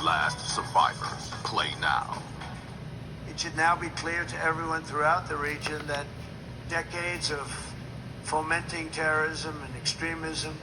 last survivors. Play now. It should now be clear to everyone throughout the region that decades of fomenting terrorism and extremism,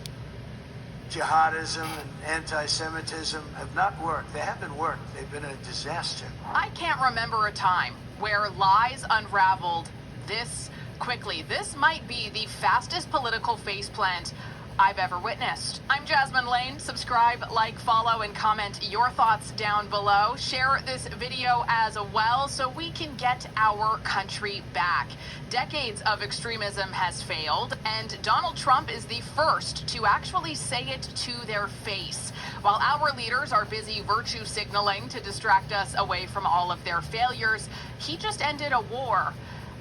jihadism and anti-Semitism have not worked. They haven't worked. They've been a disaster. I can't remember a time where lies unraveled this quickly. This might be the fastest political faceplant I've ever witnessed. I'm Jasmine Lane. Subscribe, like, follow, and comment your thoughts down below. Share this video as well so we can get our country back. Decades of extremism has failed, and Donald Trump is the first to actually say it to their face. While our leaders are busy virtue signaling to distract us away from all of their failures, he just ended a war.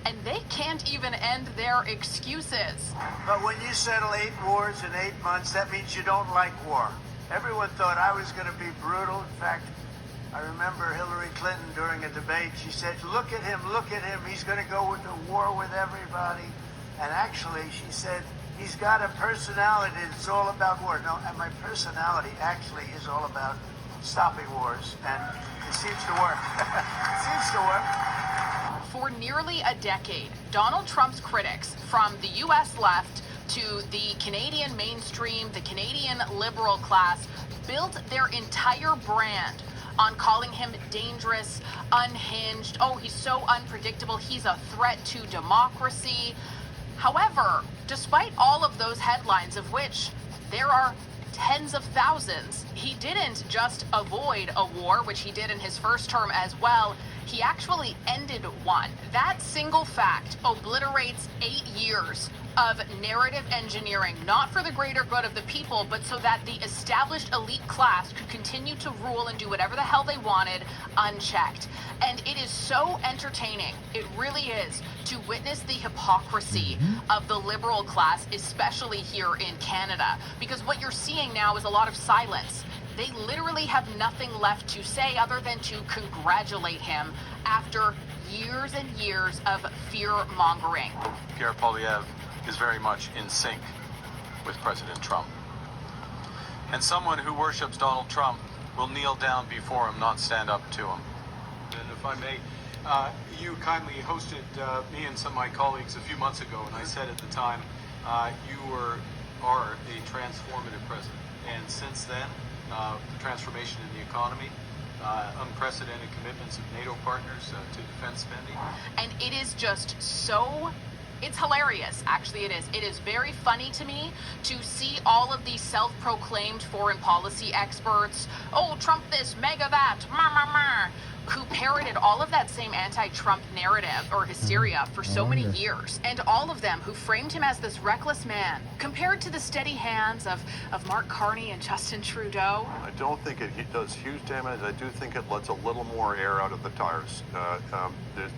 And they can't even end their excuses. But when you settle 8 wars in 8 months, that means you don't like war. Everyone thought I was going to be brutal. In fact, I remember Hillary Clinton during a debate, she said, look at him, he's going to go into war with everybody. And actually, she said, he's got a personality that's all about war. No, and my personality actually is all about stopping wars, and it seems to work. It seems to work. For nearly a decade, Donald Trump's critics, from the U.S. left to the Canadian mainstream, the Canadian liberal class, built their entire brand on calling him dangerous, unhinged. Oh, he's so unpredictable. He's a threat to democracy. However, despite all of those headlines, of which there are tens of thousands, he didn't just avoid a war, which he did in his first term as well. He actually ended one. That single fact obliterates 8 years of narrative engineering, not for the greater good of the people, but so that the established elite class could continue to rule and do whatever the hell they wanted unchecked. And it is so entertaining, it really is, to witness the hypocrisy of the liberal class, especially here in Canada. Because what you're seeing now is a lot of silence. They literally have nothing left to say other than to congratulate him after years and years of fear-mongering. Pierre Poilievre is very much in sync with President Trump. And someone who worships Donald Trump will kneel down before him, not stand up to him. And if I may, you kindly hosted me and some of my colleagues a few months ago, and I said at the time, you are a transformative president. And since then, the transformation in the economy, unprecedented commitments of NATO partners to defense spending. And it is just so, it's hilarious, actually it is. It is very funny to me to see all of these self-proclaimed foreign policy experts, oh, Trump this, mega that, who parroted all of that same anti-Trump narrative or hysteria for so many years. And all of them who framed him as this reckless man, compared to the steady hands of Mark Carney and Justin Trudeau. I don't think it does huge damage. I do think it lets a little more air out of the tires.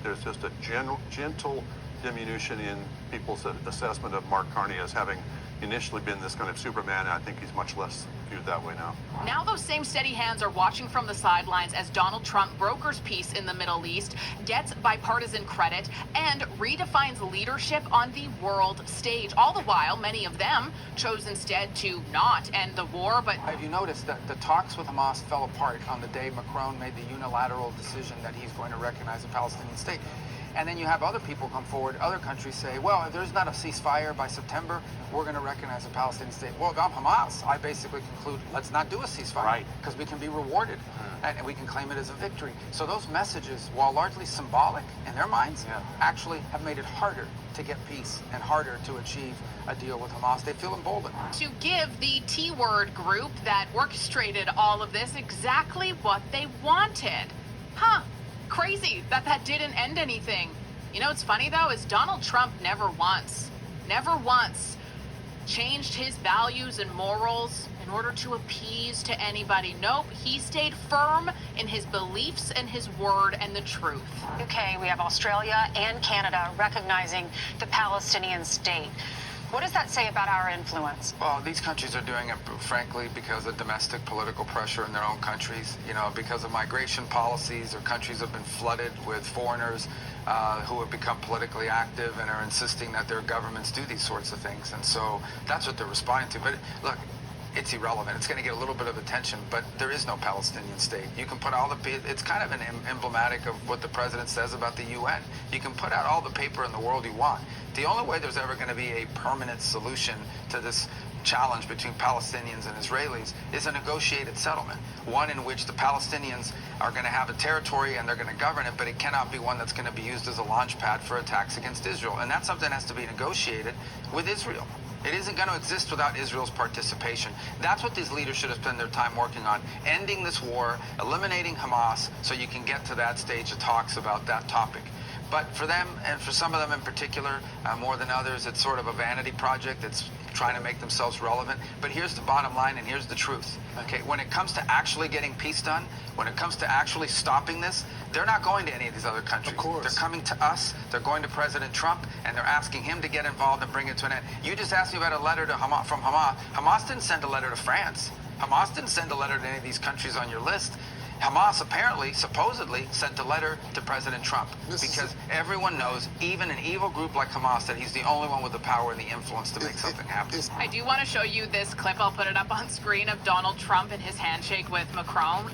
There's just a gentle diminution in people's assessment of Mark Carney as having initially been this kind of Superman, and I think he's much less viewed that way now. Now those same steady hands are watching from the sidelines as Donald Trump brokers peace in the Middle East, gets bipartisan credit, and redefines leadership on the world stage. All the while, many of them chose instead to not end the war, but... Have you noticed that the talks with Hamas fell apart on the day Macron made the unilateral decision that he's going to recognize a Palestinian state? And then you have other people come forward, other countries say, well, if there's not a ceasefire by September, we're going to recognize a Palestinian state. Well, if I'm Hamas, I basically conclude, let's not do a ceasefire. Right. Because we can be rewarded, and we can claim it as a victory. So those messages, while largely symbolic in their minds, actually have made it harder to get peace and harder to achieve a deal with Hamas. They feel emboldened. To give the T-word group that orchestrated all of this exactly what they wanted. Huh. Crazy that didn't end anything. You know what's funny though is Donald Trump never once changed his values and morals in order to appease to anybody. Nope, he stayed firm in his beliefs and his word and the truth. Okay, we have Australia and Canada recognizing the Palestinian state. What does that say about our influence? Well, these countries are doing it, frankly, because of domestic political pressure in their own countries. You know, because of migration policies, their countries have been flooded with foreigners who have become politically active and are insisting that their governments do these sorts of things. And so that's what they're responding to. But look, it's irrelevant. It's going to get a little bit of attention, but there is no Palestinian state. You can put all the, it's kind of an emblematic of what the president says about the UN. You can put out all the paper in the world you want. The only way there's ever going to be a permanent solution to this challenge between Palestinians and Israelis is a negotiated settlement, one in which the Palestinians are going to have a territory and they're going to govern it, but it cannot be one that's going to be used as a launch pad for attacks against Israel. And that's something that has to be negotiated with Israel. It isn't going to exist without Israel's participation. That's what these leaders should have spent their time working on, ending this war, eliminating Hamas, so you can get to that stage of talks about that topic. But for them, and for some of them in particular, more than others, it's sort of a vanity project. It's trying to make themselves relevant. But here's the bottom line, and here's the truth. Okay, when it comes to actually getting peace done, when it comes to actually stopping this, they're not going to any of these other countries. Of course. They're coming to us. They're going to President Trump, and they're asking him to get involved and bring it to an end. You just asked me about a letter to Hamas, from Hamas. Hamas didn't send a letter to France. Hamas didn't send a letter to any of these countries on your list. Hamas apparently, supposedly, sent a letter to President Trump because everyone knows, even an evil group like Hamas, that he's the only one with the power and the influence to make something happen. I do want to show you this clip. I'll put it up on screen of Donald Trump and his handshake with Macron,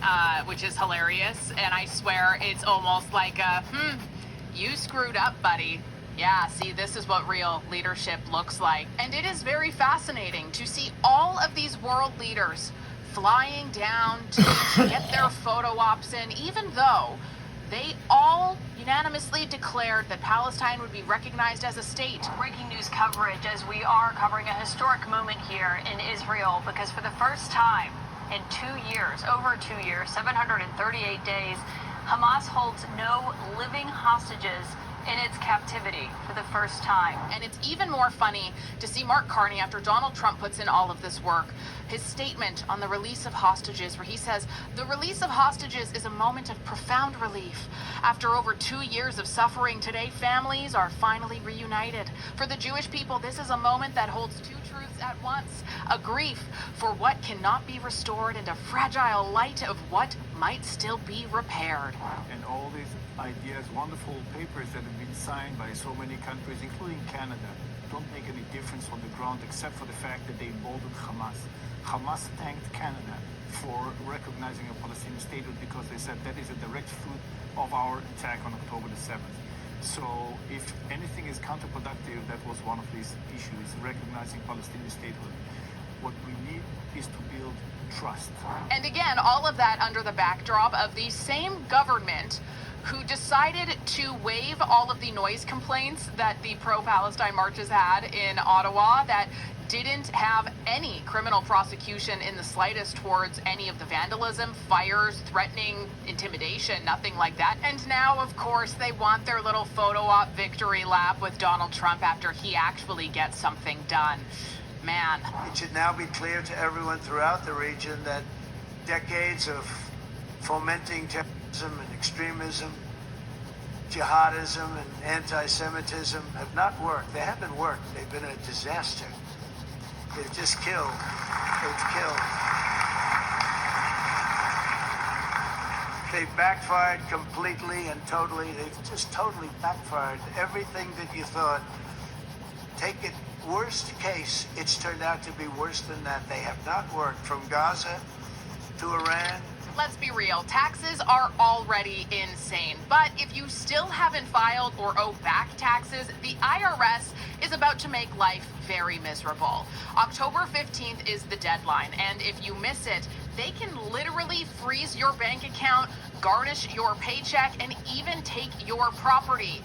which is hilarious. And I swear it's almost like you screwed up, buddy. Yeah, see, this is what real leadership looks like. And it is very fascinating to see all of these world leaders flying down to get their photo ops in, even though they all unanimously declared that Palestine would be recognized as a state. Breaking news coverage as we are covering a historic moment here in Israel, because for the first time in 2 years, over 2 years, 738 days, Hamas holds no living hostages in its captivity for the first time. And it's even more funny to see Mark Carney, after Donald Trump puts in all of this work, his statement on the release of hostages, where he says, the release of hostages is a moment of profound relief. After over 2 years of suffering, today families are finally reunited. For the Jewish people, this is a moment that holds two truths at once, a grief for what cannot be restored and a fragile light of what might still be repaired. And all these ideas, wonderful papers that have been signed by so many countries, including Canada, don't make any difference on the ground except for the fact that they emboldened Hamas. Hamas thanked Canada for recognizing a Palestinian statehood because they said that is a direct fruit of our attack on October the 7th. So if anything is counterproductive, that was one of these issues, recognizing Palestinian statehood. What we need is to build trust. And again, all of that under the backdrop of the same government who decided to waive all of the noise complaints that the pro-Palestine marches had in Ottawa, that didn't have any criminal prosecution in the slightest towards any of the vandalism, fires, threatening, intimidation, nothing like that. And now, of course, they want their little photo op victory lap with Donald Trump after he actually gets something done. Man. It should now be clear to everyone throughout the region that decades of fomenting terrorism and extremism, jihadism and anti-Semitism have not worked. They haven't worked. They've been a disaster. They've just killed. They've killed. They've backfired completely and totally. They've just totally backfired. Everything that you thought, take it worst case, it's turned out to be worse than that. They have not worked, from Gaza to Iran. Let's be real, taxes are already insane. But if you still haven't filed or owe back taxes, the IRS is about to make life very miserable. October 15th is the deadline, and if you miss it, they can literally freeze your bank account, garnish your paycheck, and even take your property.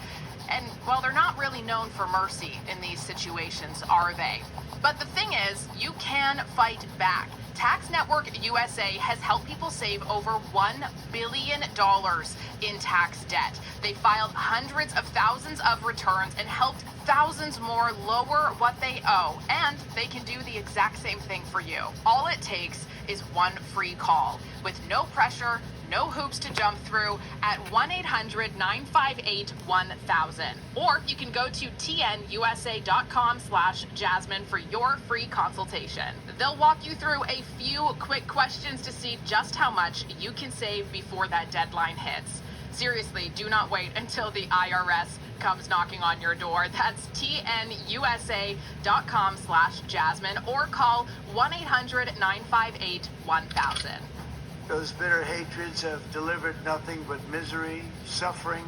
And, well, they're not really known for mercy in these situations, are they? But the thing is, you can fight back. Tax Network USA has helped people save over $1 billion in tax debt. They filed hundreds of thousands of returns and helped thousands more lower what they owe. And they can do the exact same thing for you. All it takes is one free call with no pressure, no hoops to jump through at 1-800-958-1000. Or you can go to tnusa.com/Jasmine for your free consultation. They'll walk you through a few quick questions to see just how much you can save before that deadline hits. Seriously, do not wait until the IRS comes knocking on your door. That's tnusa.com/Jasmine or call 1-800-958-1000. Those bitter hatreds have delivered nothing but misery, suffering,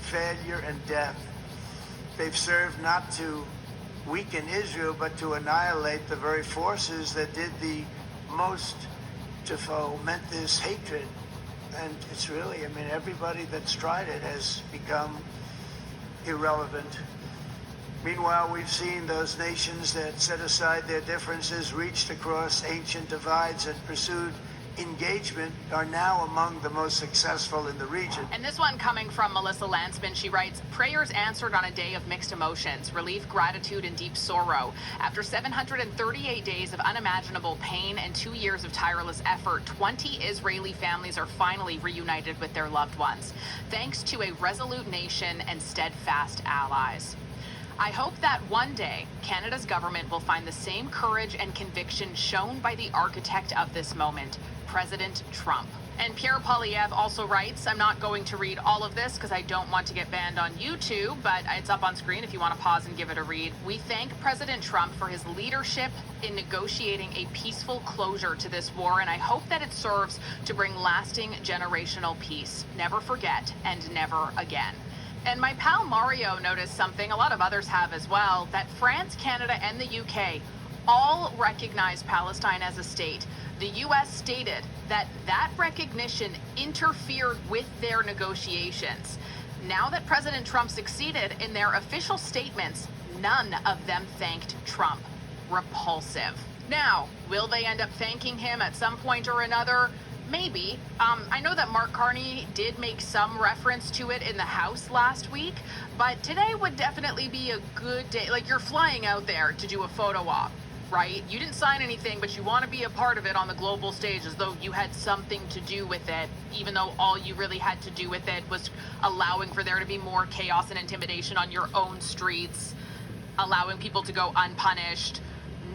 failure, and death. They've served not to weaken Israel, but to annihilate the very forces that did the most to foment this hatred. And it's really, I mean, everybody that's tried it has become irrelevant. Meanwhile, we've seen those nations that set aside their differences, reached across ancient divides, and pursued engagement are now among the most successful in the region. And this one coming from Melissa Landsman. She writes, prayers answered on a day of mixed emotions, relief, gratitude, and deep sorrow. After 738 days of unimaginable pain and 2 years of tireless effort, 20 Israeli families are finally reunited with their loved ones, thanks to a resolute nation and steadfast allies. I hope that one day Canada's government will find the same courage and conviction shown by the architect of this moment, President Trump. And Pierre Poilievre also writes, I'm not going to read all of this because I don't want to get banned on YouTube, but it's up on screen if you want to pause and give it a read. We thank President Trump for his leadership in negotiating a peaceful closure to this war, and I hope that it serves to bring lasting generational peace. Never forget and never again. And my pal Mario noticed something, a lot of others have as well, that France, Canada, and the UK all recognize Palestine as a state. The U.S. stated that that recognition interfered with their negotiations. Now that President Trump succeeded in their official statements, none of them thanked Trump. Repulsive. Now, will they end up thanking him at some point or another? Maybe. I know that Mark Carney did make some reference to it in the House last week, but today would definitely be a good day. Like, you're flying out there to do a photo op, right? You didn't sign anything, but you want to be a part of it on the global stage as though you had something to do with it, even though all you really had to do with it was allowing for there to be more chaos and intimidation on your own streets, allowing people to go unpunished,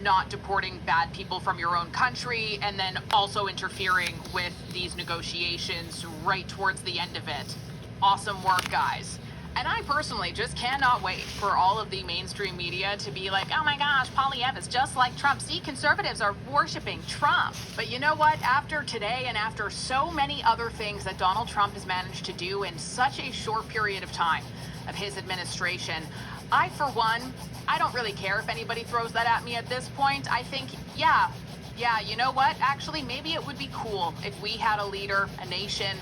not deporting bad people from your own country, and then also interfering with these negotiations right towards the end of it. Awesome work, guys. And I personally just cannot wait for all of the mainstream media to be like, oh my gosh, Poilievre is just like Trump. See, conservatives are worshiping Trump. But you know what? After today and after so many other things that Donald Trump has managed to do in such a short period of time of his administration, I, for one, I don't really care if anybody throws that at me at this point. I think, yeah, you know what? Actually, maybe it would be cool if we had a leader, a nation,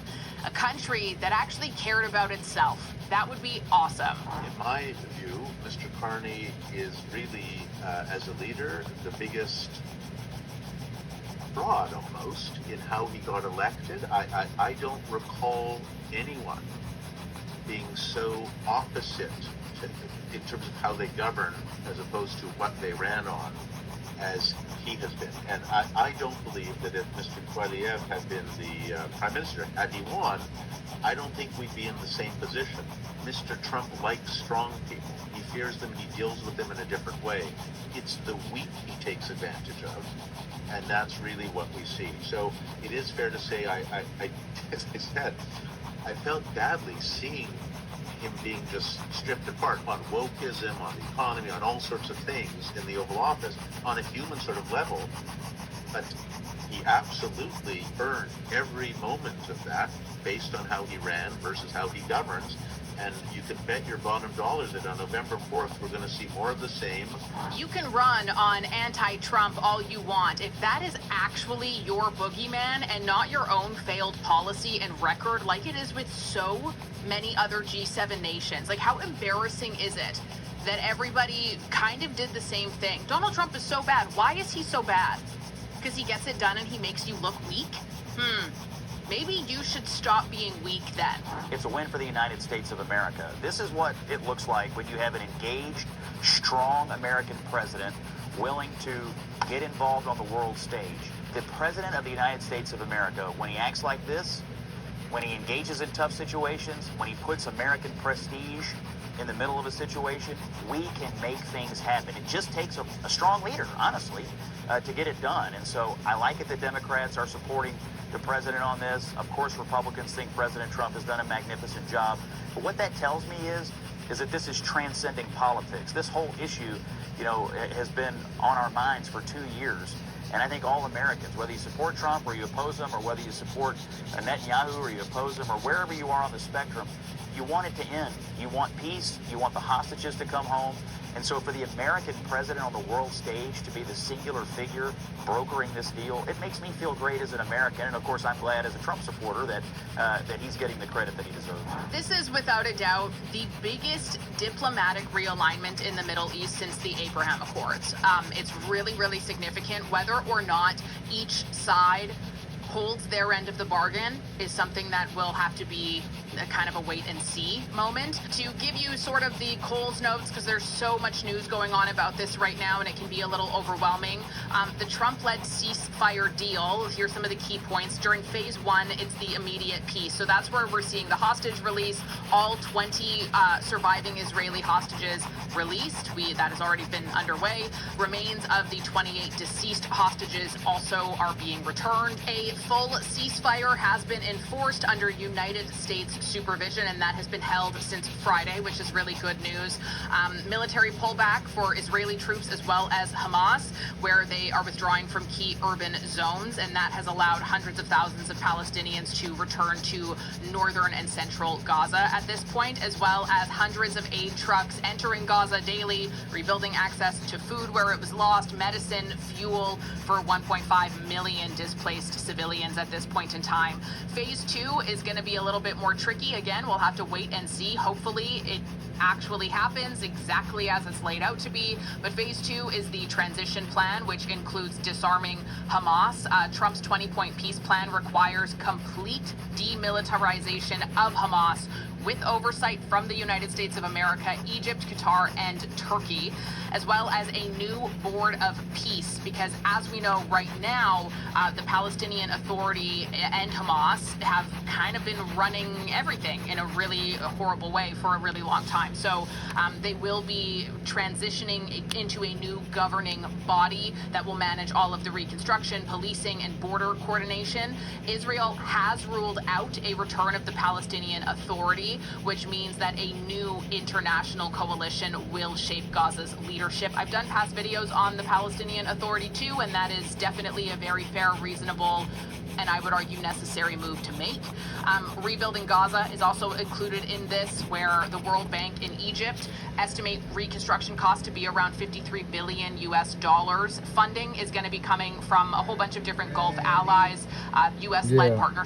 a country that actually cared about itself. That would be awesome. In my view, Mr. Carney is really, as a leader, the biggest fraud almost in how he got elected. I don't recall anyone being so opposite in terms of how they govern as opposed to what they ran on as he has been. And I don't believe that if Mr. Poilievre had been the prime minister, had he won, I don't think we'd be in the same position. Mr. Trump likes strong people. He fears them, he deals with them in a different way. It's the weak he takes advantage of, and that's really what we see. So it is fair to say, as I said, I felt badly seeing him being just stripped apart on wokeism, on the economy, on all sorts of things in the Oval Office on a human sort of level. But he absolutely earned every moment of that based on how he ran versus how he governs. And you can bet your bottom dollars that on November 4th, we're going to see more of the same. You can run on anti-Trump all you want. If that is actually your boogeyman and not your own failed policy and record, like it is with so many other G7 nations, like how embarrassing is it that everybody kind of did the same thing? Donald Trump is so bad. Why is he so bad? Because he gets it done and he makes you look weak? Maybe you should stop being weak then. It's a win for the United States of America. This is what it looks like when you have an engaged, strong American president willing to get involved on the world stage. The president of the United States of America, when he acts like this, when he engages in tough situations, when he puts American prestige in the middle of a situation, we can make things happen. It just takes a strong leader, honestly, to get it done. And so I like it that Democrats are supporting the president on this. Of course, Republicans think President Trump has done a magnificent job. But what that tells me is is that this is transcending politics. This whole issue, has been on our minds for 2 years. And I think all Americans, whether you support Trump or you oppose him, or whether you support Netanyahu or you oppose him, or wherever you are on the spectrum, you want it to end. You want peace. You want the hostages to come home. And so for the American president on the world stage to be the singular figure brokering this deal, it makes me feel great as an American. And of course, I'm glad as a Trump supporter that he's getting the credit that he deserves. This is without a doubt the biggest diplomatic realignment in the Middle East since the Abraham Accords. It's really, really significant. Whether or not each side holds their end of the bargain is something that will have to be a kind of a wait and see moment. To give you sort of the Coles notes, because there's so much news going on about this right now and it can be a little overwhelming. The Trump-led ceasefire deal, here's some of the key points. During phase 1, it's the immediate peace. So that's where we're seeing the hostage release, all 20 surviving Israeli hostages released. That has already been underway. Remains of the 28 deceased hostages also are being returned. A full ceasefire has been enforced under United States supervision, and that has been held since Friday, which is really good news. Military pullback for Israeli troops as well as Hamas, where they are withdrawing from key urban zones, and that has allowed hundreds of thousands of Palestinians to return to northern and central Gaza at this point, as well as hundreds of aid trucks entering Gaza daily, rebuilding access to food where it was lost, medicine, fuel for 1.5 million displaced civilians at this point in time. Phase 2 is going to be a little bit more tricky. Again, we'll have to wait and see. Hopefully it actually happens exactly as it's laid out to be. But phase 2 is the transition plan, which includes disarming Hamas. Trump's 20-point peace plan requires complete demilitarization of Hamas with oversight from the United States of America, Egypt, Qatar, and Turkey, as well as a new board of peace. Because as we know right now, the Palestinian Authority and Hamas have kind of been running everything in a really horrible way for a really long time. So they will be transitioning into a new governing body that will manage all of the reconstruction, policing, and border coordination. Israel has ruled out a return of the Palestinian Authority, which means that a new international coalition will shape Gaza's leadership. I've done past videos on the Palestinian Authority too, and that is definitely a very fair, reasonable, and I would argue necessary move to make. Rebuilding Gaza is also included in this, where the World Bank in Egypt estimate reconstruction costs to be around $53 billion US. Funding is going to be coming from a whole bunch of different Gulf allies, US-led partnerships